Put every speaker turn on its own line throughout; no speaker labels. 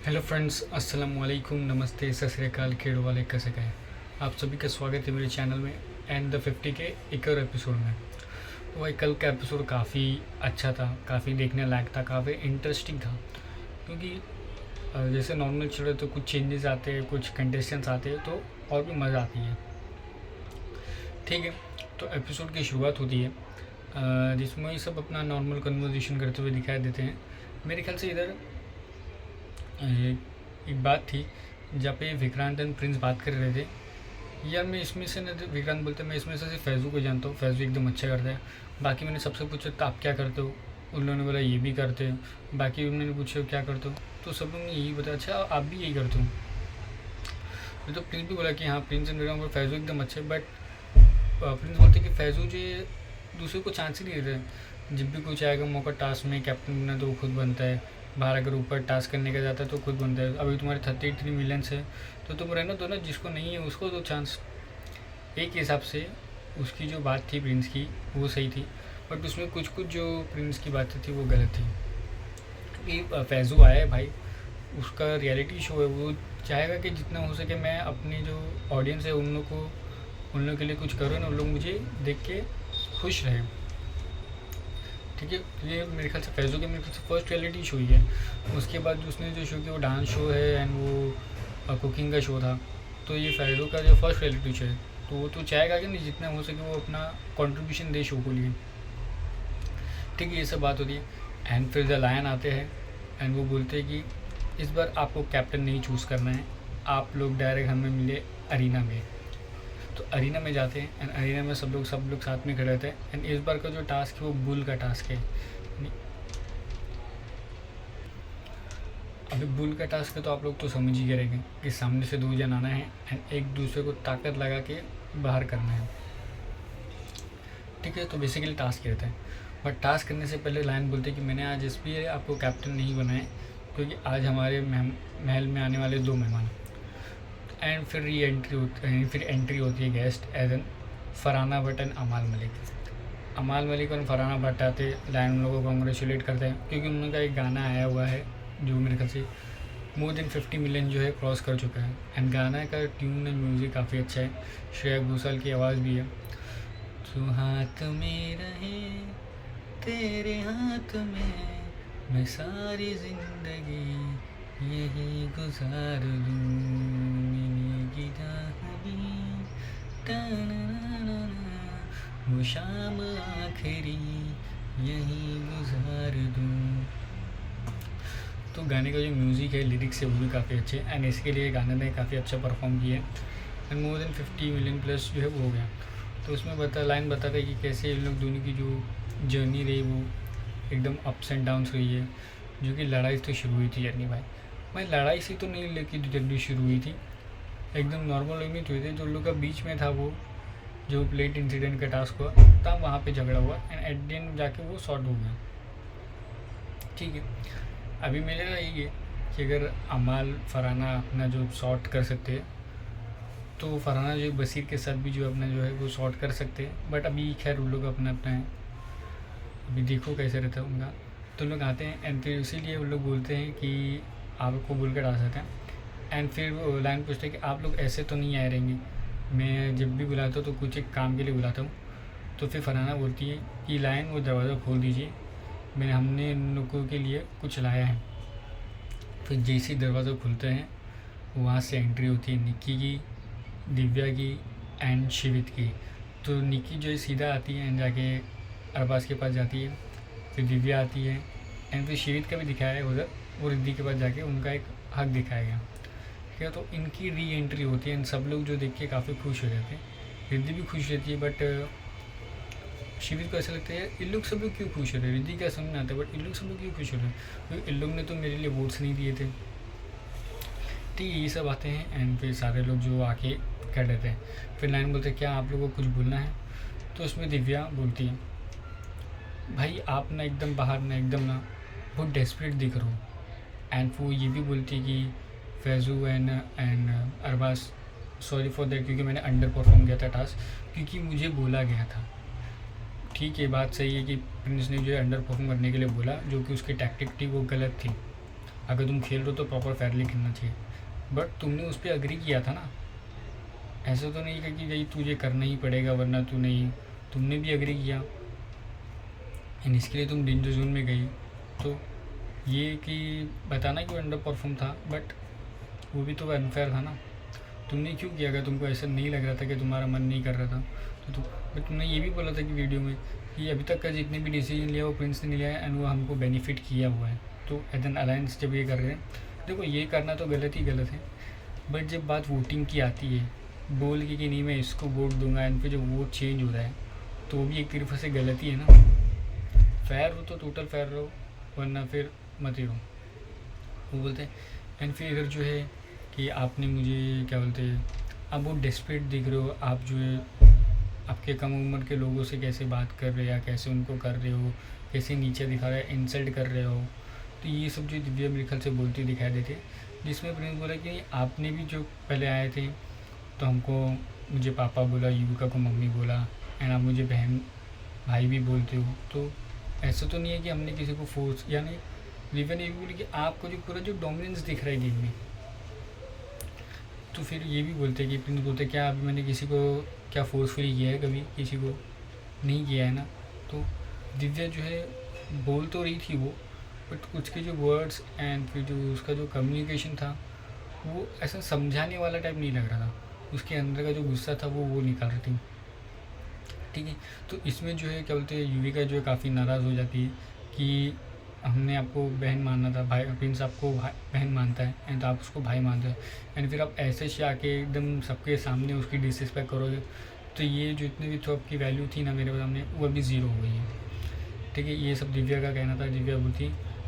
Hello friends, अस्सलाम वालेकुम, नमस्ते, सत श्री अकाल, खेड़ वाले कैसे गए। आप सभी का स्वागत है मेरे चैनल में एंड द 50 के एक और एपिसोड में। तो भाई कल का एपिसोड काफ़ी अच्छा था, काफ़ी देखने लायक था, काफ़ी इंटरेस्टिंग था। क्योंकि जैसे नॉर्मल चल रहे तो कुछ चेंजेस आते हैं, कुछ कंटेस्टेंट्स आते हैं तो और भी मज़ा आती है। ठीक है, तो एपिसोड की शुरुआत होती है जिसमें ये सब अपना नॉर्मल कन्वर्जेशन करते हुए दिखाई देते हैं। मेरे ख्याल से इधर एक बात थी जहाँ पे विक्रांत एंड प्रिंस बात कर रहे थे। यार मैं इसमें से न, विक्रांत बोलते मैं इसमें से सिर्फ फैज़ू को जानता हूँ, फैज़ू एकदम अच्छा करता है। बाकी मैंने सबसे पूछा तो आप क्या करते हो, उन लोगों ने बोला ये भी करते हो। बाकी उन्होंने पूछा क्या करते हो, तो सब लोगों ने यही बताया अच्छा आप भी यही करते हो। तो प्रिंस भी बोला कि हाँ, प्रिंस एंड विक्रांत फैज़ू एकदम अच्छे। बट प्रिंस बोलते कि फैज़ू जो दूसरे को चांस ही नहीं देते। जब भी कुछ आएगा मौका टास्क में कैप्टन बनना तो वो खुद बनता है, बाहर अगर ऊपर टास्क करने का जाता है तो खुद बनता है। अभी तुम्हारे 33 मिलियंस है तो तुम रहना दो ना, जिसको नहीं है उसको दो चांस। एक हिसाब से उसकी जो बात थी प्रिंस की वो सही थी, बट उसमें कुछ कुछ जो प्रिंस की बातें थी वो गलत थी। क्योंकि फैज़ू आया है भाई, उसका रियलिटी शो है, वो चाहेगा कि जितना हो सके मैं अपनी जो ऑडियंस है उन लोग के लिए कुछ करूँ ना, उन लोग मुझे देख के खुश रहे। ठीक है, ये मेरे ख्याल से फैज़ू के मेरे ख्याल से फर्स्ट रियलिटी शो ही है। उसके बाद जो उसने जो शो किया वो डांस शो है एंड वो कुकिंग का शो था। तो ये फैज़ू का जो फर्स्ट रियलिटी शो है तो वो तो चाहेगा कि नहीं जितना हो सके वो अपना कंट्रीब्यूशन दे शो को लिए। ठीक है, ये सब बात होती है एंड फिर द लायन आते हैं एंड वो बोलते हैं कि इस बार आपको कैप्टन नहीं चूज़ करना है, आप लोग डायरेक्ट हमें मिले अरीना में। तो अरीना में जाते हैं एंड अरीना में सब लोग साथ में खड़े रहते हैं एंड इस बार का जो टास्क है वो बुल का टास्क है। अभी बुल का टास्क है तो आप लोग तो समझ ही करेंगे कि सामने से 2 जन आना है एंड एक दूसरे को ताकत लगा के बाहर करना है। ठीक है, तो बेसिकली टास्क रहता है। बट टास्क करने से पहले लाइन बोलते हैं कि मैंने आज इसलिए आपको कैप्टन नहीं बनाया क्योंकि आज हमारे महल में आने वाले 2 मेहमान। एंड फिर एंट्री होती है guest as an Farhana Bhatt and Amaal Mallik. अमाल मलिक और फरहाना भट्ट आते लाइन उन लोगों को कॉन्ग्रेचुलेट करते हैं क्योंकि उनका एक गाना आया हुआ है जो मेरे ख्याल से मोर देन 50 मिलियन जो है क्रॉस कर चुका है एंड गाना का ट्यून एंड म्यूज़िक काफ़ी अच्छा है। श्रेया घोषाल की आवाज़ भी है। तू हाथ में रहे, तेरे हाथ में मैं सारी जिंदगी यही गुजार दूँ, मिली गिदाहरी वो शाम आखिरी यही गुजार दूँ। तो गाने का जो म्यूज़िक है, लिरिक्स है, वो भी काफ़ी अच्छे हैं एंड इसके लिए गाने ने काफ़ी अच्छा परफॉर्म किया है and more than 50 million plus जो है वो हो गया। तो उसमें लाइन बताता है कि कैसे इन लोग दोनों की जो जर्नी रही वो एकदम अप्स एंड डाउन्स रही है। जो कि लड़ाई तो शुरू हुई थी जर्नी भाई लड़ाई से तो नहीं, लेकिन जर्नी शुरू हुई थी एकदम नॉर्मल वे में हुए थे। जो लोग का बीच में था वो जो प्लेट इंसिडेंट का टास्क हुआ तब वहाँ पे झगड़ा हुआ एंड एट द एंड जाके वो सॉर्ट हो गया। ठीक है, अभी मेरे ना ये कि अगर अमाल फरहाना अपना जो सॉर्ट कर सकते हैं तो फरहाना जो बसीर के साथ भी जो अपना जो है वो सॉर्ट कर सकते हैं। बट अभी खैर उन लोग अपना अपना है, अभी देखो कैसे रहता है उनका। तो लोग आते हैं एंड फिर इसीलिए उन लोग बोलते हैं कि आपको बोल कर आ सकते हैं एंड फिर लाइन पूछते हैं कि आप लोग ऐसे तो नहीं आए रहेंगे, मैं जब भी बुलाता हूँ तो कुछ एक काम के लिए बुलाता हूँ। तो फिर फरहाना बोलती है कि लाइन वो दरवाज़ा खोल दीजिए, हमने इन लोगों के लिए कुछ लाया है। फिर जैसे ही दरवाज़ा खुलते हैं वहाँ से एंट्री होती है निक्की की, दिव्या की एंड शिवित की। तो निक्की जो है सीधा आती है एंड जाके अरबाज के पास जाती है, फिर दिव्या आती है एंड फिर शिवित का भी दिखाया है उधर, वो रिद्धि के पास जाके उनका एक हक दिखाया गया। ठीक है, तो इनकी री एंट्री होती है एंड सब लोग जो देख के काफ़ी खुश हो जाते हैं। रिद्धि भी खुश रहती है बट शिवित को ऐसा लगता है इन लोग सब लोग क्यों खुश हो रहे हैं। रिद्धि क्या समझ में आता है बट इन लोग सब लोग क्यों खुश हो रहे हैं, क्योंकि इन लोग ने तो मेरे लिए वोट्स नहीं दिए थे। ठीक है, ये सब आते हैं एंड फिर सारे लोग जो आके कर देते हैं। फिर लाइन बोलते हैं क्या आप लोगों को कुछ बोलना है। तो उसमें दिव्या बोलती है भाई आप ना एकदम बाहर ना एकदम ना बहुत डेस्परेट दिख रहे हो। एंड वो ये भी बोलती है कि Faizu and Arbaz sorry for that क्योंकि मैंने अंडर परफॉर्म किया था टास्क, क्योंकि मुझे बोला गया था। ठीक है, बात सही है कि प्रिंस ने जो है अंडर परफॉर्म करने के लिए बोला, जो कि उसकी टैक्टिक थी वो गलत थी। अगर तुम खेल रहे हो तो प्रॉपर फेयरली खेलना चाहिए, बट तुमने उस पर अग्री किया था ना, ऐसा तो नहीं कि भाई तुझे करना ही पड़ेगा वरना तू नहीं, तुमने भी अग्री किया एंड इसके लिए तुम डेंजर जोन में गई। तो ये कि बताना कि वो अंडर परफॉर्म था, बट वो भी तो अनफेयर था ना। तुमने क्यों किया? अगर तुमको ऐसा नहीं लग रहा था कि तुम्हारा मन नहीं कर रहा था तो बट तुमने ये भी बोला था कि वीडियो में कि अभी तक का जितने भी डिसीजन लिया वो प्रिंस ने नहीं लिया है एंड वो हमको बेनिफिट किया हुआ है। तो एज एन अलायंस जब ये कर रहे हैं, देखो ये करना तो गलत ही गलत है, बट जब बात वोटिंग की आती है, बोल के कि नहीं मैं इसको वोट दूंगा एंड फिर जब वोट चेंज हो रहा है तो वो भी एक तरफ से गलती है ना। फेयर हो तो टोटल फेयर रहो, वरना फिर मत ही रहो। वो बोलते हैं एंड फिर इधर जो है कि आपने मुझे क्या बोलते हैं, आप बहुत डेस्परेट दिख रहे हो, आप जो है आपके कम उम्र के लोगों से कैसे बात कर रहे हो या कैसे उनको कर रहे हो, कैसे नीचे दिखा रहे हो, इंसल्ट कर रहे हो। तो ये सब जो दिव्या मेरे ख्याल से बोलती दिखाई देती है, जिसमें प्रिंस बोला कि आपने भी जो पहले आए थे तो हमको, मुझे पापा बोला, युविका को मम्मी बोला एंड आप मुझे बहन भाई भी बोलते हो। तो ऐसा तो नहीं है कि हमने किसी को फोर्स, यानी दिव्या ने ये भी बोली कि आपको जो पूरा जो डोमिनेंस दिख रहा है गेम में। तो फिर ये भी बोलते हैं कि प्रिंस बोलते क्या अभी मैंने किसी को क्या फोर्सफुली किया है? कभी किसी को नहीं किया है ना। तो दिव्या जो है बोल तो रही थी वो, बट उसके जो वर्ड्स एंड फिर जो उसका जो कम्युनिकेशन था वो ऐसा समझाने वाला टाइप नहीं लग रहा था, उसके अंदर का जो गुस्सा था वो निकाल रही थी। ठीक है, तो इसमें जो है क्या बोलते हैं, युविका जो है काफ़ी नाराज़ हो जाती है कि हमने आपको बहन माना था, भाई प्रिंस आपको बहन मानता है एंड आप उसको भाई मानते हैं एंड फिर आप ऐसे से आके एकदम सबके सामने उसकी डिसरिस्पेक्ट करोगे, तो ये जो इतनी भी तो आपकी वैल्यू थी ना मेरे सामने वो अभी ज़ीरो हो गई है। ठीक है, ये सब दिव्या का कहना था, दिव्या बोलती।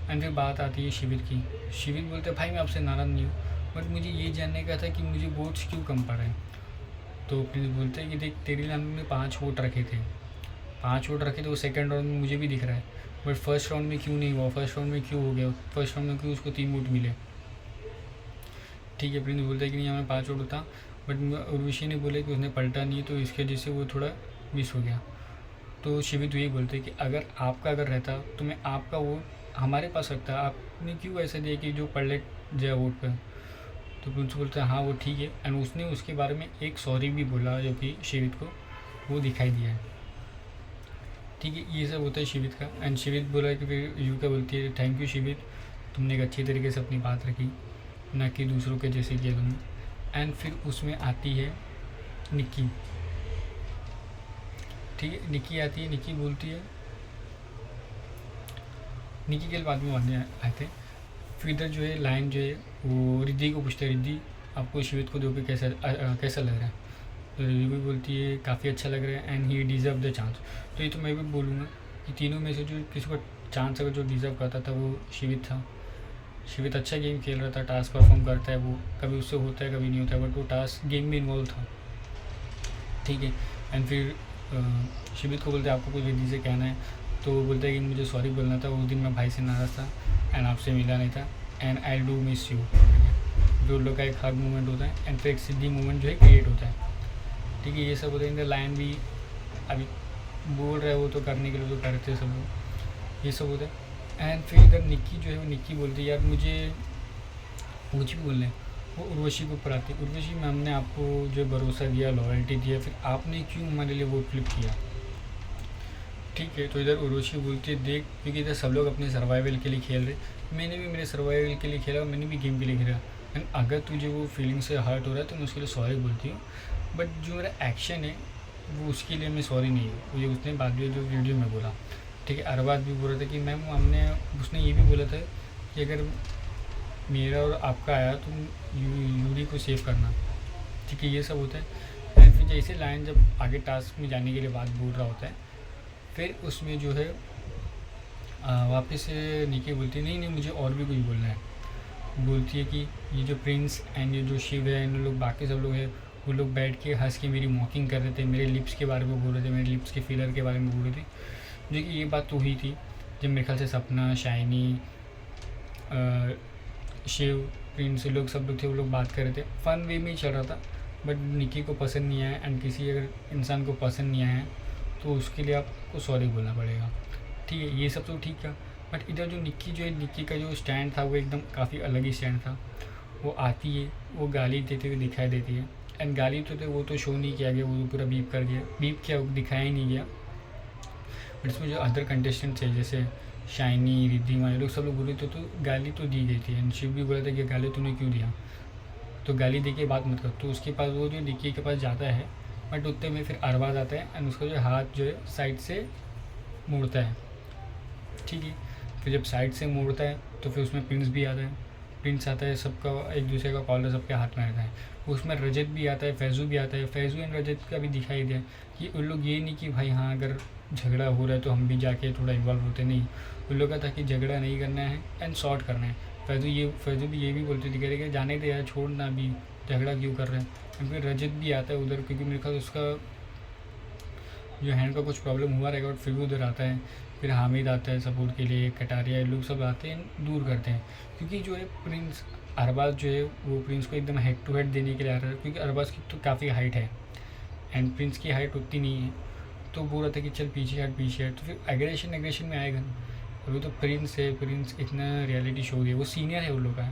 एंड फिर बात आती है शिविर की। शिविर बोलते भाई मैं आपसे नाराज़ नहीं हूँ, बट मुझे ये जानने का था कि मुझे वोट्स क्यों कम पड़ रहे हैं। तो प्रिंस बोलते हैं कि देख तेरे लिए हमने 5 वोट रखे थे, 5 वोट रखे थे, वो सेकंड राउंड में मुझे भी दिख रहा है, बट फर्स्ट राउंड में क्यों नहीं हुआ, फर्स्ट राउंड में क्यों हो गया, फर्स्ट राउंड में क्यों उसको 3 वोट मिले। ठीक है, प्रिंस बोलता है कि नहीं हमें 5 वोट था, बट उर्वशी ने बोला कि उसने पलटा नहीं तो इसके वजह से वो थोड़ा मिस हो गया। तो शिविर तो यही बोलते हैं कि अगर रहता तो मैं आपका वोट हमारे पास रखता, आपने क्यों ऐसा दिया कि जो पलट जाए वोट पर। तो प्रिंस बोलता है हाँ वो ठीक है, एंड उसने उसके बारे में एक सॉरी भी बोला जो कि शिविर को वो दिखाई दिया है। ठीक है, ये सब होता है शिविर का। एंड शिविर बोला कि फिर युविका बोलती है थैंक यू शिविर, तुमने एक अच्छी तरीके से अपनी बात रखी, ना कि दूसरों के जैसे किया तुमने। एंड फिर उसमें आती है निक्की। ठीक है, निक्की आती है, निक्की बोलती है, निक्की के बाद में आने आए थे। फिर इधर जो है लाइन जो है वो रिद्धि को पूछते हैं, रिद्धि आपको शिविर को देकर कैसा लग रहा है। तो रिद्धि भी बोलती है काफ़ी अच्छा लग रहा है and he deserve the chance. तो ये तो मैं भी बोलूँगा कि तीनों में से जो किसी को चांस अगर जो डिज़र्व करता था वो शिविर था। शिविर अच्छा गेम खेल रहा था, टास्क परफॉर्म करता है, वो कभी उससे होता है कभी नहीं होता है, बट वो टास्क गेम में इन्वॉल्व था। ठीक है, एंड फिर शिविर को बोलते हैं आपको कुछ रिद्धि से कहना है। तो वो बोलता है कि मुझे सॉरी बोलना था, उस दिन मैं भाई से नाराज़ था एंड आपसे मिला नहीं था and I do miss you. जो लोग का एक हग मूवमेंट होता है एंड फिर एक सिद्धि मूवमेंट जो है क्रिएट होता है। ठीक है, ये सब होता है। इनका लाइन भी अभी बोल रहे हैं वो तो करने के लिए तो करते हैं सब लोग, ये सब होता है। एंड फिर इधर निक्की जो है वो निक्की बोलती है यार मुझे कुछ भी बोलना है, वो उर्वशी को ऊपर आती है। उर्वशी मैम ने आपको जो भरोसा दिया, लॉयल्टी दिया, फिर आपने क्यों हमारे लिए वोट फ्लिप किया। ठीक है, तो इधर उर्वशी बोलती है देख क्योंकि इधर सब लोग अपने सर्वाइवल के लिए खेल रहे, मैंने भी मेरे सर्वाइवल के लिए खेला, मैंने भी गेम के लिए खेला एंड अगर तुझे वो फीलिंग से हर्ट हो रहा है तो मैं उसके लिए सॉरी बोलती हूँ, बट जो मेरा एक्शन है वो उसके लिए मैं सॉरी नहीं हूँ। ये उसने बाद में जो वीडियो में बोला। ठीक है, अरबाज भी बोल रहा था कि मैम हमने, उसने ये भी बोला था कि अगर मेरा और आपका आया तो यूरी को सेव करना। ठीक है, ये सब होता है। एंड फिर जैसे लाइन जब आगे टास्क में जाने के लिए बात बोल रहा होता है, फिर उसमें जो है वापस से निकी बोलती है नहीं नहीं मुझे और भी कुछ बोलना है। बोलती है कि ये जो प्रिंस एंड ये जो शिव है, इन लोग बाकी सब लोग हैं, वो लोग बैठ के हंस के मेरी मॉकिंग कर रहे थे, मेरे लिप्स के बारे में बोल रहे थे, मेरे लिप्स के फिलर के बारे में बोल रहे थे। जो कि ये बात तो हुई थी जब मेरे ख्याल से सपना, शाइनी, शिव, प्रिंस, लोग सब लोग थे, वो लोग बात कर रहे थे, फ़न वे में ही चल रहा था। बट निकी को पसंद नहीं आया एंड किसी अगर इंसान को पसंद नहीं आया तो उसके लिए आपको सॉरी बोलना पड़ेगा। ठीक है, ये सब तो ठीक है, बट इधर जो निक्की जो है, निक्की का जो स्टैंड था वो एकदम काफ़ी अलग ही स्टैंड था। वो आती है, वो गाली देते हुए दिखाई देती है, एंड गाली तो वो तो शो नहीं किया गया, वो तो पूरा बीप कर दिया, बीप किया, दिखाया ही नहीं गया। बट इसमें जो अदर कंटेस्टेंट्स है जैसे शाइनी, रिद्धिमा, ये लोग सब लोग बोले तो गाली तो दी गई थी, एंड शिव भी बोला था कि गाली तूने क्यों दिया, तो गाली दे के बात मत कर। तो उसके पास वो जो निक्की के पास जाता है, बट उतने में फिर अरबाज आता है एंड उसका जो हाथ जो है साइड से मोड़ता है, ठीक है। फिर जब साइड से मोड़ता है तो फिर उसमें प्रिंस भी आता है, प्रिंस आता है, सबका एक दूसरे का कॉलर सबके हाथ में रहता है। उसमें रजत भी आता है, फैज़ू भी आता है। फैज़ू एंड रजत का भी दिखाई दिया कि उन लोग ये नहीं कि भाई हाँ अगर झगड़ा हो रहा है तो हम भी जाके थोड़ा इन्वॉल्व होते, नहीं, उन लोग का था कि झगड़ा नहीं करना है एंड सॉर्ट करना है। फैज़ू भी ये भी बोलते थे, कह रहे कि जाने दे यार, छोड़ना, भी झगड़ा क्यों कर रहे हैं। फिर रजत भी आता है उधर, क्योंकि मेरे ख्याल उसका जो हैंड का कुछ प्रॉब्लम हुआ रहेगा, और फिर भी उधर आता है। फिर हामिद आता है सपोर्ट के लिए, कटारिया, लोग सब आते हैं, दूर करते हैं। क्योंकि जो है प्रिंस अरबाज जो है वो प्रिंस को एकदम हेड टू हेड देने के लिए आ रहा है, क्योंकि अरबाज की तो काफ़ी हाइट है एंड प्रिंस की हाइट उतनी नहीं है। तो बोल रहा था कि चल पीछे हट पीछे हट, तो फिर एग्रेशन में आएगा। अभी तो प्रिंस है, प्रिंस इतना रियलिटी शो दिया, वो सीनियर है उन लोग का,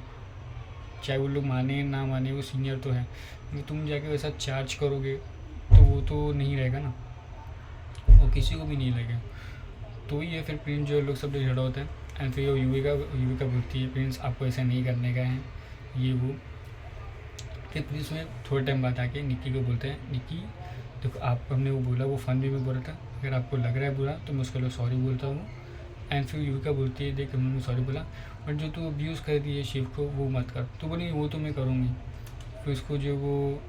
चाहे वो लोग माने ना माने, वो सीनियर तो है। तुम जाके वैसा चार्ज करोगे तो वो तो नहीं रहेगा ना, वो किसी को भी नहीं लगेगा। तो ये फिर प्रिंस जो लोग सब झगड़ा होता है, एंड फिर युविका बोलती है प्रिंस आपको ऐसा नहीं करने का है, ये वो। फिर प्रिंस में थोड़े टाइम बाद आके निक्की को बोलते हैं, निक्की देखो आप, हमने वो बोला, वो फन भी में बोला था, अगर आपको लग रहा है बुरा तो मैं उसके लिए सॉरी बोलता हूँ। एंड फिर युविका बोलती है देख हमने सॉरी बोला, बट जो तू अब्यूज़ कर दी है शिव को वो मत कर। तो बोली वो तो मैं करूँगी। फिर उसको जो वो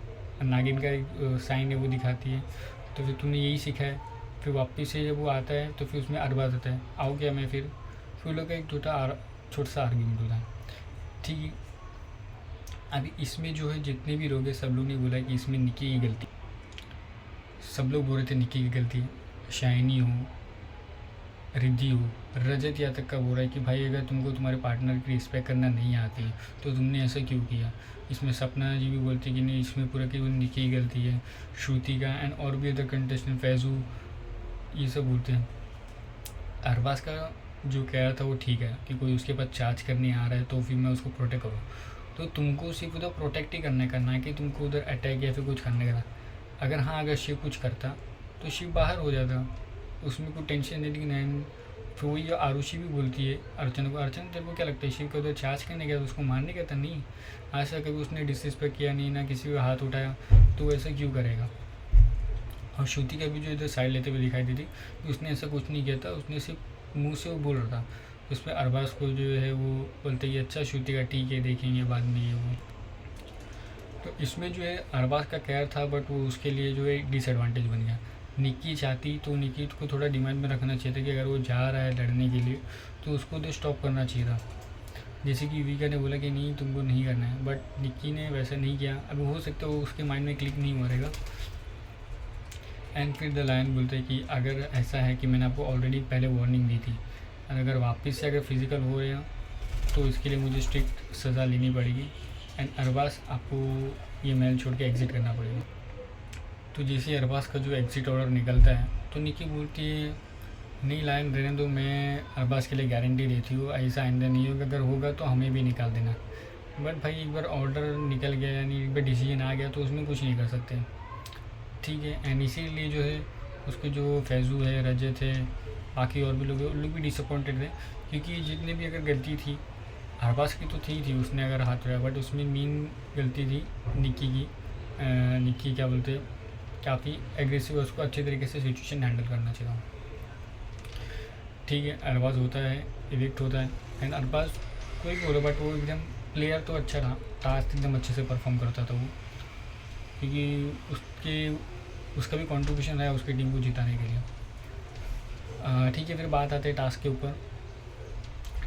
नागिन का एक साइन है वो दिखाती है, तो फिर तूने यही सीखा है। फिर वापस से जब वो आता है तो फिर उसमें अरबाज आता है, आओ क्या मैं, फिर लोग का एक छोटा सा आर्ग्यूमेंट होता है, ठीक है। अभी इसमें जो है जितने भी लोग हैं सब लोग ने बोला कि इसमें निक्की की गलती, सब लोग बोल रहे थे निक्की की गलती है, शाइनी हो, रिद्धि हो, रजत यहाँ तक का बोल रहा है कि भाई अगर तुमको तुम्हारे पार्टनर की रिस्पेक्ट करना नहीं आती तो तुमने ऐसा क्यों किया। इसमें सपना जी भी बोलती है कि नहीं इसमें पूरा कि वो निक्की की गलती है, श्रुति का एंड और भी अदर कंटेस्टेंट, फैज़ू, ये सब बोलते हैं। अरबाज का जो कह रहा था वो ठीक है कि कोई उसके पास चार्ज करने आ रहा है तो फिर मैं उसको प्रोटेक्ट करूँ, तो तुमको सिर्फ उधर प्रोटेक्ट ही करने का, ना कि तुमको उधर अटैक या फिर कुछ करने का। अगर हाँ अगर शिव कुछ करता तो शिव बाहर हो जाता, उसमें कोई टेंशन नहीं। लेकिन नहीं, फिर वही आरुषि भी बोलती है अर्चना को, अर्चना तेरे को क्या लगता है शिव का उधर चार्ज करने का, उसको मारने का था, नहीं, आज तक कभी उसने डिसरिस्पेक्ट किया नहीं, ना किसी को हाथ उठाया, तो ऐसा क्यों करेगा। और श्रुति का भी जो इधर साइड लेते हुए दिखाई देती, तो उसने ऐसा कुछ नहीं किया था, उसने सिर्फ मुंह से वो बोल रहा था। उसमें अरबाज को जो है वो बोलते कि अच्छा श्रुति का ठीक है देखेंगे बाद में ये वो। तो इसमें जो है अरबाज का कहर था, बट वो उसके लिए जो है डिसएडवांटेज बन गया। निक्की चाहती तो निक्की को थोड़ा डिमांड में रखना चाहिए था कि अगर वो जा रहा है लड़ने के लिए तो उसको तो स्टॉप करना चाहिए था। जैसे कि युविका ने बोला कि नहीं तुमको नहीं करना है, बट निक्की ने वैसा नहीं किया। अब हो सकता है वो उसके माइंड में क्लिक नहीं हो रहेगा। एंड फिर द लायन बोलते हैं कि अगर ऐसा है कि मैंने आपको ऑलरेडी पहले वार्निंग दी थी, और अगर वापस से अगर फिज़िकल हो रहे हैं तो इसके लिए मुझे स्ट्रिक्ट सज़ा लेनी पड़ेगी, एंड अरबाज आपको ये महल छोड़ के एग्ज़िट करना पड़ेगा। तो जैसे अरबाज का जो एग्ज़िट ऑर्डर निकलता है तो निक्की बोलती है नहीं लायन रहने दो, मैं अरबाज के लिए गारंटी देती हूँ ऐसा आइंदा नहीं होगा, अगर होगा तो हमें भी निकाल देना। बट भाई एक बार ऑर्डर निकल गया यानी एक बार डिसीजन आ गया तो उसमें कुछ नहीं कर सकते, ठीक है। एंड इसीलिए जो है उसके जो फैज़ू है, रजत है, बाकी और भी लोग हैं, उन लोग भी डिसअपॉइंटेड थे, क्योंकि जितने भी अगर गलती थी अरबाज की तो थी उसने अगर हाथ उठाया, बट उसमें मेन गलती थी निक्की की। निक्की क्या बोलते काफ़ी एग्रेसिव, उसको अच्छे तरीके से सिचुएशन हैंडल करना चाहिए, ठीक है। अरबाज होता है इविक्ट होता है, एंड अरबाज कोई बोलो बट वो एकदम प्लेयर तो अच्छा रहा, टास्क एकदम अच्छे से परफॉर्म करता था वो, क्योंकि उसका भी कंट्रीब्यूशन है उसकी टीम को जिताने के लिए, ठीक है। फिर बात आते हैं टास्क के ऊपर।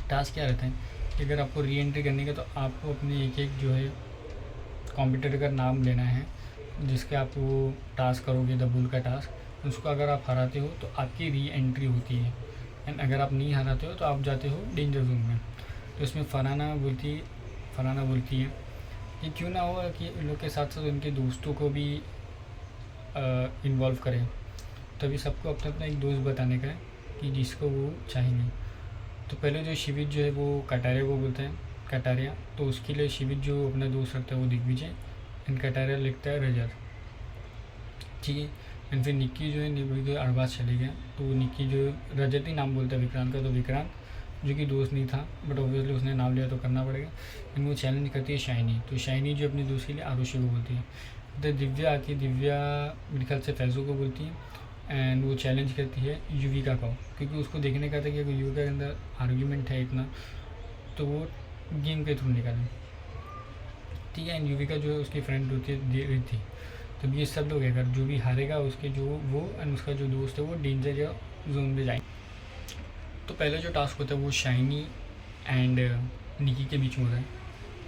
टास्क क्या रहते हैं कि अगर आपको री एंट्री करने का तो आपको अपने एक जो है कॉम्पिटिटर का नाम लेना है, जिसके आप वो टास्क करोगे द बुल का टास्क, उसको अगर आप हराते हो तो आपकी री एंट्री होती है, एंड अगर आप नहीं हराते हो तो आप जाते हो डेंजर जोन में। तो इसमें फरहाना बोलती है कि क्यों ना हो कि इन लोग के साथ साथ उनके दोस्तों को भी इन्वॉल्व करें, तभी सबको अपना अपना एक दोस्त बताने का है कि जिसको वो चाहेंगे। तो पहले जो शिवित जो है वो कटारिया को बोलते हैं, कटारिया। तो उसके लिए शिवित जो अपना दोस्त रखता है वो दिग्विजय, एंड कटारिया लिखता है रजत, ठीक है। एंड फिर निक्की जो है निक्की अरबाज चले गया, तो निक्की जो रजत ही नाम बोलता है विक्रांत का, तो विक्रांत जो कि दोस्त नहीं था बट ऑब्वियसली उसने नाम लिया तो करना पड़ेगा। एंड वो चैलेंज करती है शाइनी, तो शाइनी जो अपनी दोस्त के लिए आरुषि को बोलती है। तो दिव्या आती है, दिव्या मेरे ख्याल से फैज़ू को बोलती है, एंड वो चैलेंज करती है युविका को, क्योंकि उसको देखने का था कि अगर युविका के अंदर आर्ग्यूमेंट है इतना तो वो गेम के थ्रू निकालें, ठीक है। एंड युविका जो है उसकी फ्रेंड होती है रिद्धि। तो ये सब लोग अगर जो भी हारेगा उसके जो वो एंड उसका जो दोस्त है वो डेंजर या जोन में जाएंगे। तो पहले जो टास्क होता है वो शाइनी एंड निक्की के बीच में होता है।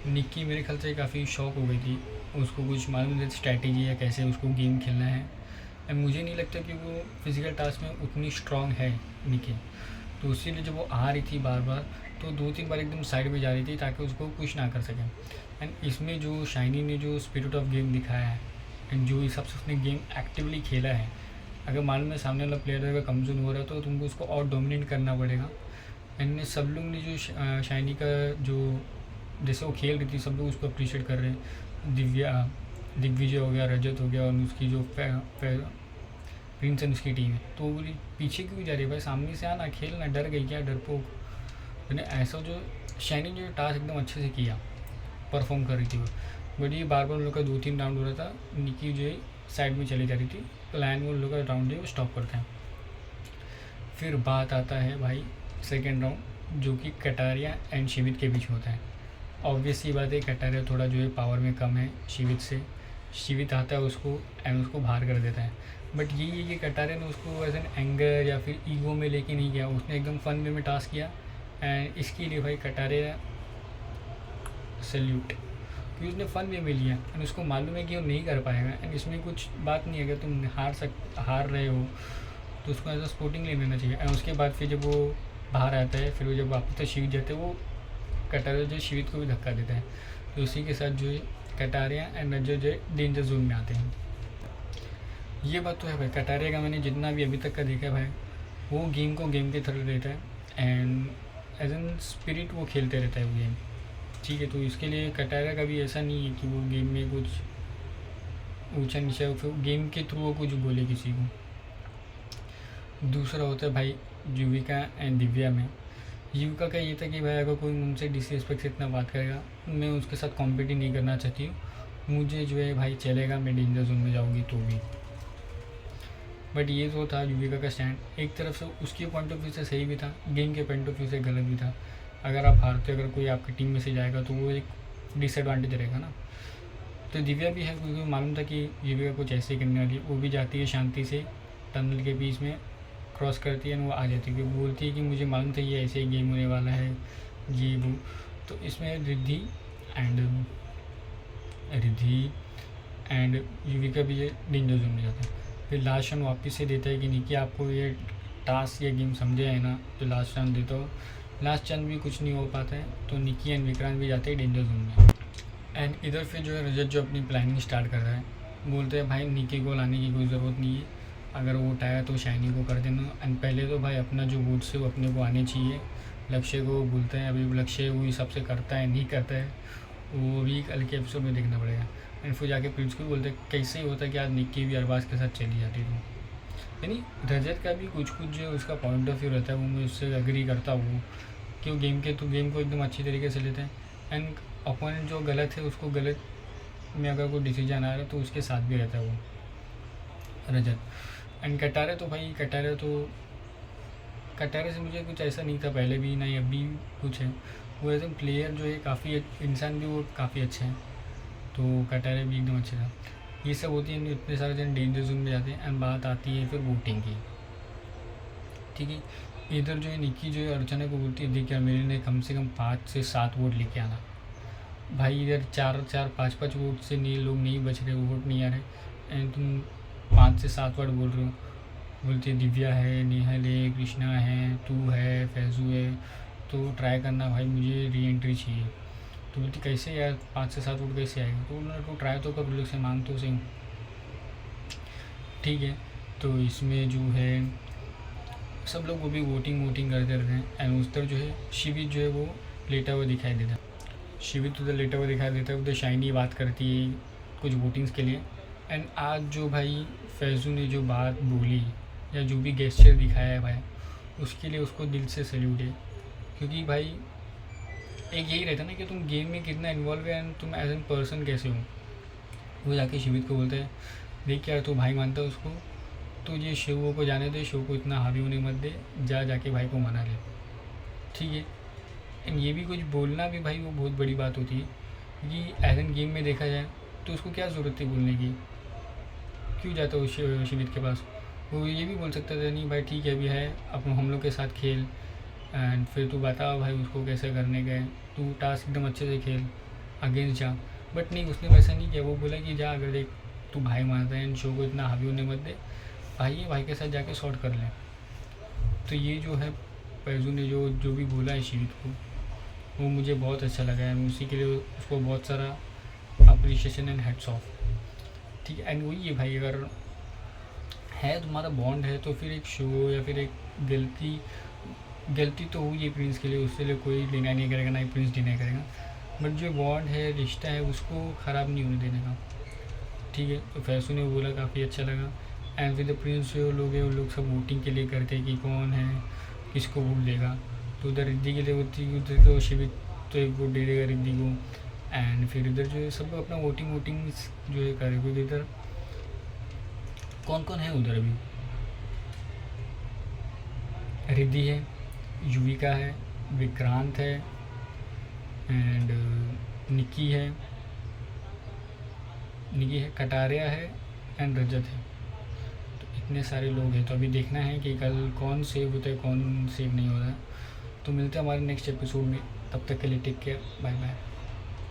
निक्की मेरे ख्याल से काफ़ी शॉक हो गई थी, उसको कुछ मालूम नहीं स्ट्रैटेजी या कैसे उसको गेम खेलना है, एंड मुझे नहीं लगता कि वो फिज़िकल टास्क में उतनी स्ट्रांग है निक्की। तो इसीलिए जब वो आ रही थी बार बार तो 2-3 बार एकदम साइड में जा रही थी ताकि उसको कुछ ना कर सकें। एंड इसमें जो शाइनी ने जो स्पिरिट ऑफ गेम दिखाया है एंड जो हिसाब से उसने गेम एक्टिवली खेला है, अगर मालूम है सामने वाला प्लेयर अगर कमज़ोर हो रहा है तो तुमको उसको और डोमिनेट करना पड़ेगा। एंड सब लोग ने जो शाइनी का जो जैसे वो खेल रही थी सब लोग उसको अप्रिशिएट कर रहे हैं। दिग्विजय हो गया, रजत हो गया, और उसकी जो प्रिंस एंड उसकी टीम है, तो वो बोली पीछे क्यों जा रही है भाई, सामने से आना, खेलना, डर गई क्या, डरपोक। मैंने ऐसा जो शाइनी जो टास्क एकदम अच्छे से किया, परफॉर्म कर रही थी वो। बट ये बार बार उन लोग का 2-3 राउंड हो रहा था, निक्की जो है साइड में चली जा रही थी, प्लान में उन लोग का राउंड है वो स्टॉप करते हैं। फिर बात आता है भाई सेकेंड राउंड जो कि कटारिया एंड शिवित के बीच होता है। ऑब्वियस ही बात है कटारिया थोड़ा जो है पावर में कम है शिवित से, शिवित आता है उसको एंड उसको बाहर कर देता है। बट यही है कि कटारिया ने उसको एज एन एंगर या फिर ईगो में लेके नहीं गया, उसने एकदम फन वे में टास्क किया, एंड इसके लिए भाई कटारिया सैल्यूट, क्योंकि उसने फ़न वे में लिया एंड उसको मालूम है कि वो नहीं कर पाएगा। एंड इसमें कुछ बात नहीं है, अगर तुम हार रहे हो तो उसको एज अ स्पोर्टिंग ले लेना चाहिए। एंड उसके बाद फिर जब वो बाहर आता है, फिर वो जब वापस तक शिवित जाते हैं, वो कटारिया जो शिवित को भी धक्का देता है। तो उसी के साथ जो है कटारिया एंड रजत जो है डेंजर जोन में आते हैं। ये बात तो है भाई, कटारिया का मैंने जितना भी अभी तक का देखा है भाई, वो गेम को गेम के थ्रू रहता है एंड एज एन स्पिरिट वो खेलते रहता है वो गेम, ठीक है। तो इसके लिए कटारिया का भी ऐसा नहीं है कि वो गेम में कुछ ऊंचा नीचा, फिर गेम के थ्रू वो कुछ बोले किसी को। दूसरा होता है भाई युविका एंड दिव्या में। युविका का ये था कि भाई अगर कोई मुझसे डिसरिस्पेक्ट से इतना बात करेगा मैं उसके साथ कॉम्पिटिट नहीं करना चाहती हूँ, मुझे जो है भाई चलेगा, मैं डेंजर जोन में जाऊँगी तो भी। बट ये तो था युविका का स्टैंड, एक तरफ से उसके पॉइंट ऑफ व्यू से सही भी था, गेम के पॉइंट ऑफ व्यू से गलत भी था। अगर आप हारते, अगर कोई आपकी टीम में से जाएगा तो वो एक डिसएडवांटेज रहेगा ना। तो दिव्या भी है, क्योंकि मालूम था कि युविका कुछ ऐसे ही करने वाली है, वो भी जाती है शांति से टनल के बीच में क्रॉस करती है, वो आ जाती है, बोलती है कि मुझे मालूम था ये ऐसे ही गेम होने वाला है ये वो। तो इसमें रिद्धि एंड युविका भी ये डेंजर जोन में जाता है। फिर लास्ट राउंड वापस से देता है कि निकी आपको ये टास्क या गेम समझे है ना, तो लास्ट राउंड देता हो। लास्ट चांद भी कुछ नहीं हो पाता है, तो निकी एंड विक्रांत भी जाते हैं डेंजर जोन में। एंड इधर फिर जो है रजत जो अपनी प्लानिंग स्टार्ट कर रहा है, बोलते हैं भाई निकी को लाने की कोई ज़रूरत नहीं है, अगर वो उठाया तो शाइनी को कर देना। एंड पहले तो भाई अपना जो वोट्स है वो अपने को आने चाहिए। लक्ष्य को बोलते हैं, अभी लक्ष्य वो हिसाब से करता है नहीं करता है, वो भी कल के एपिसोड में देखना पड़ेगा। एंड फिर जाके प्रिंस को बोलते हैं कैसे ही होता है कि आज निक्की भी अरबाज के साथ चली जाती थी। यानी रजत का भी कुछ जो है उसका पॉइंट ऑफ व्यू रहता है, वो मैं उससे अग्री करता हूँ कि वो गेम को एकदम अच्छी तरीके से लेते हैं। एंड अपोनेंट जो गलत है उसको गलत में अगर कोई डिसीजन आ रहा है तो उसके साथ भी रहता है वो रजत। एंड कटारे से मुझे कुछ ऐसा नहीं था पहले भी, ना ही अभी कुछ है। वो एकदम प्लेयर जो है काफ़ी इंसान भी वो काफ़ी अच्छे हैं, तो कटारे भी एकदम अच्छे था। ये सब होती है, इतने सारे जन डेंजर जोन में जाते हैं। एंड बात आती है फिर वोटिंग की, ठीक है। इधर जो है निक्की जो है अर्चना को बोलती है देखिए मेरे लिए कम से कम 5 से 7 वोट लेके आना। भाई इधर 4-4 5-5 वोट से नहीं लोग नहीं बच रहे, वोट नहीं आ रहे, एंड तुम 5 से 7 वर्ड बोल रहे हो। बोलते दिव्या है, नेहल है, कृष्णा है, तू है, फैज़ू है, तो ट्राई करना भाई, मुझे री एंट्री चाहिए। तो बोलती कैसे यार 5 से 7 वोट कैसे आएगा, तो उन्होंने तो ट्राई तो कर लोग से मांग तो सही, ठीक है। तो इसमें जो है सब लोग वो भी वोटिंग वोटिंग करते रहते हैं। एंड उस तरफ जो है शिवित जो है वो लेटा हुआ दिखाई देता है। शिवित उधर लेटा हुआ दिखाई देता है, उधर शाइनी बात करती है कुछ वोटिंग्स के लिए। एंड आज जो भाई फैज़ू ने जो बात बोली या जो भी गेस्चर दिखाया है भाई, उसके लिए उसको दिल से सैल्यूट है। क्योंकि भाई एक यही रहता है ना कि तुम गेम में कितना इन्वॉल्व है एंड तुम एज एन पर्सन कैसे हो। वो जाके शिवित को बोलता है, देख क्या तो भाई मानता है उसको, तो ये शिव को जाने दे, शिव को इतना हावी होने मत दे, जा जाके भाई को मना ले, ठीक है। एंड ये भी कुछ बोलना भी भाई वो बहुत बड़ी बात होती है, क्योंकि एज एन गेम में देखा जाए तो उसको क्या ज़रूरत थी बोलने की, क्यों जाता हो शिवित के पास। वो ये भी बोल सकता था, नहीं भाई ठीक है अभी है, अब हम लोग के साथ खेल एंड फिर तू बता भाई उसको कैसे करने गए, तू टास्क एकदम अच्छे से खेल, अगेंस्ट जा। बट नहीं, उसने वैसा नहीं किया। वो बोला कि जा, अगर देख तू भाई मानता है एंड शो को इतना हावी होने मत दे, भाई है भाई के साथ जाके सॉर्ट कर ले। तो ये जो है फैज़ू ने जो जो भी बोला है शिवित को, वो मुझे बहुत अच्छा लगा है। उसी के लिए उसको बहुत सारा अप्रिशिएशन एंड हेड्स ऑफ, ठीक है। एंड वही है भाई, अगर है तुम्हारा बॉन्ड है तो फिर एक शो या फिर एक गलती तो हुई है प्रिंस के लिए, उसके लिए कोई डिनाई नहीं करेगा, ना ही प्रिंस डिनाई करेगा। बट जो बॉन्ड है, रिश्ता है, उसको ख़राब नहीं होने देने का, ठीक है। तो फैज़ू ने बोला, काफ़ी अच्छा लगा। एंड फिर द प्रिंस जो लोग हैं वो लोग सब वोटिंग के लिए करते हैं कि कौन है किसको वोट देगा। तो उधर रिद्धि के लिए होती है, उधर तो शिवित तो एक वोट दे देगा रिद्धि को। एंड फिर इधर जो है सब अपना वोटिंग जो है करे, क्योंकि इधर कौन कौन है उधर अभी, रिद्धि है, युविका है, विक्रांत है एंड निकी है, कटारिया है एंड रजत है। तो इतने सारे लोग हैं, तो अभी देखना है कि कल कौन सेव होता है कौन सेव नहीं होता है। तो मिलते हैं हमारे नेक्स्ट एपिसोड में, तब तक के लिए टेक केयर, बाय बाय।